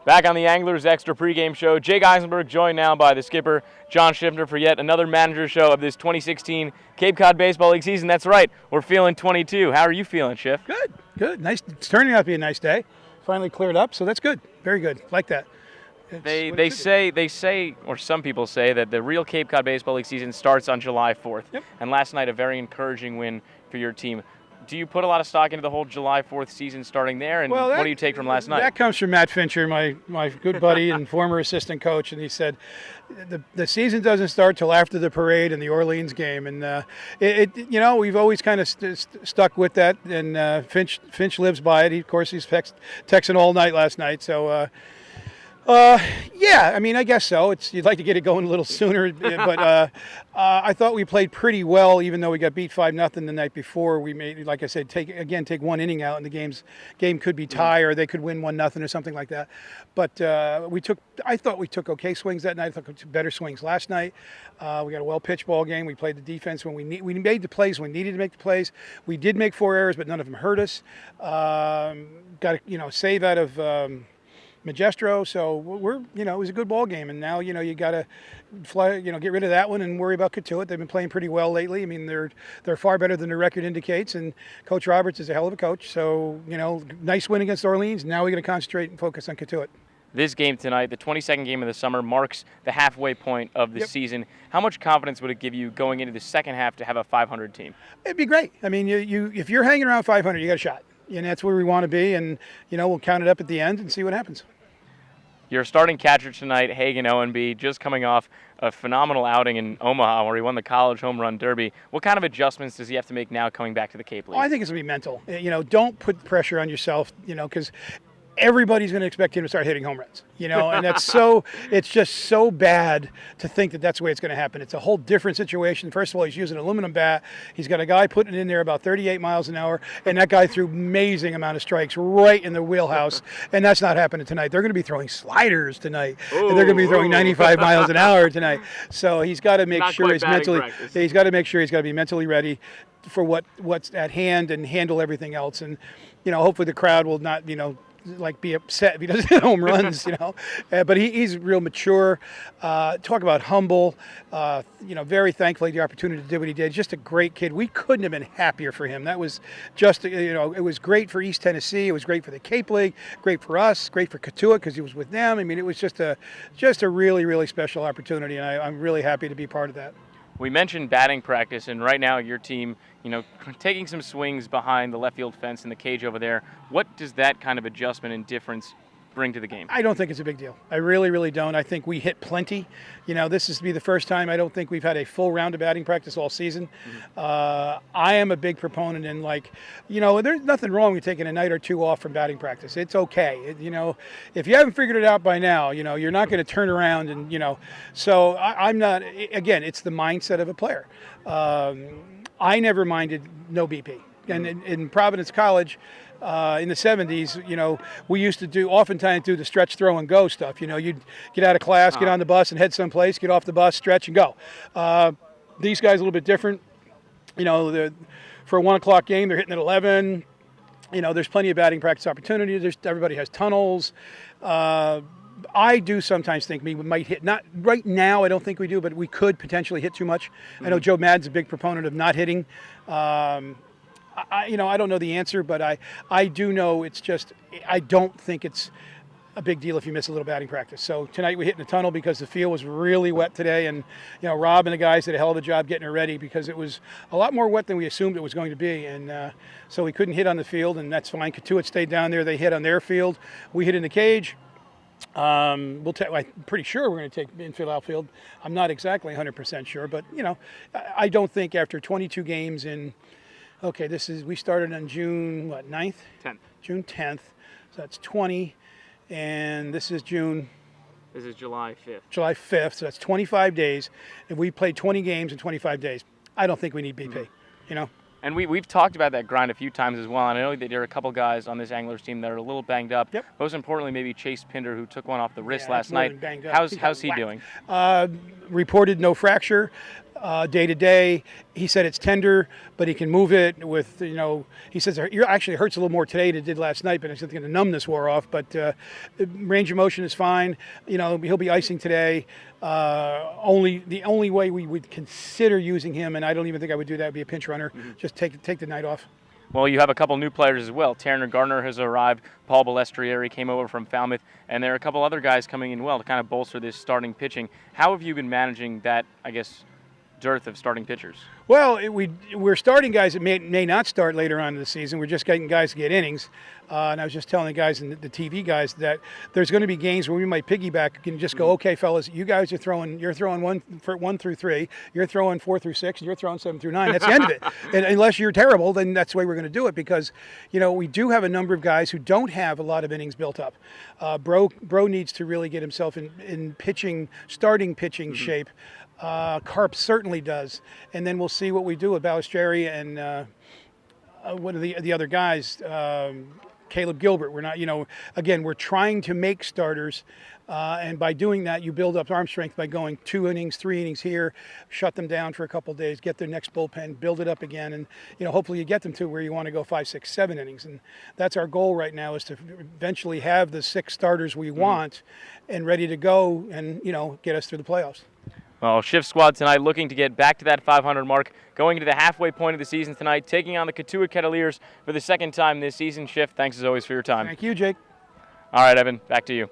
Back on the Anglers Extra pregame show, Jake Eisenberg joined now by the skipper, John Schiffner, for yet another manager show of this 2016 Cape Cod Baseball League season. That's right, we're feeling 22. How are you feeling, Schiff? Good. Nice. It's turning out to be a nice day. Finally cleared up, so that's good. Very good. Like that. They say, or some people say, that the real Cape Cod Baseball League season starts on July 4th. Yep. And last night, a very encouraging win for your team. Do you put a lot of stock into the whole July 4th season starting there? And what do you take from last night? That comes from Matt Fincher, my good buddy and former assistant coach, and he said the season doesn't start till after the parade and the Orleans game, and we've always kind of stuck with that, and Finch lives by it. Of course, he's texting all night last night, so. Yeah, I mean, I guess so. You'd like to get it going a little sooner, but I thought we played pretty well, even though we got beat 5-0 the night before. We made, like I said, take one inning out, and the game could be tie, or they could win 1-0 or something like that. But I thought we took okay swings that night. I thought we took better swings last night. We got a well-pitched ball game. We played the defense when we made the plays when we needed to make the plays. We did make 4 errors, but none of them hurt us. Got a save out of. Magestro, so it was a good ball game, and now you got to get rid of that one and worry about Cotuit. They've been playing pretty well lately. I mean, they're far better than the record indicates, and Coach Roberts is a hell of a coach. So nice win against Orleans. Now we got to concentrate and focus on Cotuit. This game tonight, the 22nd game of the summer, marks the halfway point of the season. How much confidence would it give you going into the second half to have a 500 team? It'd be great. I mean, if you're hanging around 500, you got a shot. And that's where we want to be, and we'll count it up at the end and see what happens. Your starting catcher tonight, Hagen O&B, just coming off a phenomenal outing in Omaha where he won the college home run derby. What kind of adjustments does he have to make now coming back to the Cape League? Well, I think it's going to be mental. Don't put pressure on yourself, because everybody's going to expect him to start hitting home runs, and it's just so bad to think that that's the way it's going to happen. It's a whole different situation. First of all, he's using an aluminum bat. He's got a guy putting it in there about 38 miles an hour, and that guy threw amazing amount of strikes right in the wheelhouse, and that's not happening tonight. They're going to be throwing sliders tonight, and they're going to be throwing 95 miles an hour tonight. So he's got to make sure he's got to be mentally ready for what's at hand and handle everything else. And hopefully the crowd will not be upset if he doesn't hit home runs, but he's real mature. Talk about humble, very thankful for the opportunity to do what he did. Just a great kid. We couldn't have been happier for him. That was just, it was great for East Tennessee. It was great for the Cape League, great for us, great for Cotuit because he was with them. I mean, it was just a really, really special opportunity, and I'm really happy to be part of that. We mentioned batting practice, and right now your team, taking some swings behind the left field fence in the cage over there. What does that kind of adjustment and difference bring to the game? I don't think it's a big deal. I really, really don't. I think we hit plenty. This is to be the first time I don't think we've had a full round of batting practice all season. I am a big proponent in there's nothing wrong with taking a night or two off from batting practice. It's okay. If you haven't figured it out by now, you're not going to turn around and, so I'm not, again, it's the mindset of a player. I never minded no BP. And in Providence College, in the 70s, we used to oftentimes do the stretch, throw, and go stuff. You'd get out of class, get on the bus, and head someplace, get off the bus, stretch, and go. These guys a little bit different. For a 1 o'clock game, they're hitting at 11. There's plenty of batting practice opportunities. Everybody has tunnels. I do sometimes think we might hit, not right now, I don't think we do, but we could potentially hit too much. I know Joe Madden's a big proponent of not hitting. I don't know the answer, but I do know it's just, I don't think it's a big deal if you miss a little batting practice. So tonight we hit in the tunnel because the field was really wet today, and Rob and the guys did a hell of a job getting it ready because it was a lot more wet than we assumed it was going to be, and so we couldn't hit on the field, and that's fine. Cotuit stayed down there. They hit on their field. We hit in the cage. I'm pretty sure we're going to take infield, outfield. I'm not exactly 100% sure, but I don't think after 22 games in. Okay, we started on June 9th? 10th. June 10th. So that's 20, and this is June. This is July 5th. July 5th. So that's 25 days, and we played 20 games in 25 days. I don't think we need BP. And we've talked about that grind a few times as well, and I know that there are a couple guys on this Anglers team that are a little banged up. Yep. Most importantly, maybe Chase Pinder, who took one off the wrist last night. How's he doing? Reported no fracture. day to day. He said it's tender, but he can move it with, he says it actually hurts a little more today than it did last night, but I think the numbness wore off. But range of motion is fine. He'll be icing today. The only way we would consider using him, and I don't even think I would do that, would be a pinch runner. Just take the night off. Well, you have a couple new players as well. Tanner Gardner has arrived. Paul Balestrieri came over from Falmouth. And there are a couple other guys coming in well to kind of bolster this starting pitching. How have you been managing that, I guess, dearth of starting pitchers? Well, we're starting guys that may not start later on in the season. We're just getting guys to get innings. And I was just telling the guys and the TV guys that there's going to be games where we might piggyback and just go, okay, fellas, you guys you're throwing 1 through 3, you're throwing 4 through 6, and you're throwing 7 through 9. That's the end of it. And unless you're terrible, then that's the way we're going to do it, because we do have a number of guys who don't have a lot of innings built up. Bro needs to really get himself in starting pitching shape. Carp certainly does, and then we'll see what we do with Balestrieri and what are the other guys. Caleb Gilbert. We're not, again, we're trying to make starters, and by doing that, you build up arm strength by going 2 innings, 3 innings here, shut them down for a couple of days, get their next bullpen, build it up again, and hopefully you get them to where you want to go 5, 6, 7 innings, and that's our goal right now, is to eventually have the 6 starters we want and ready to go, and get us through the playoffs. Well, Schiff squad tonight looking to get back to that 500 mark, going to the halfway point of the season tonight, taking on the Cotuit Cavaliers for the second time this season. Schiff, thanks as always for your time. Thank you, Jake. All right, Evan, back to you.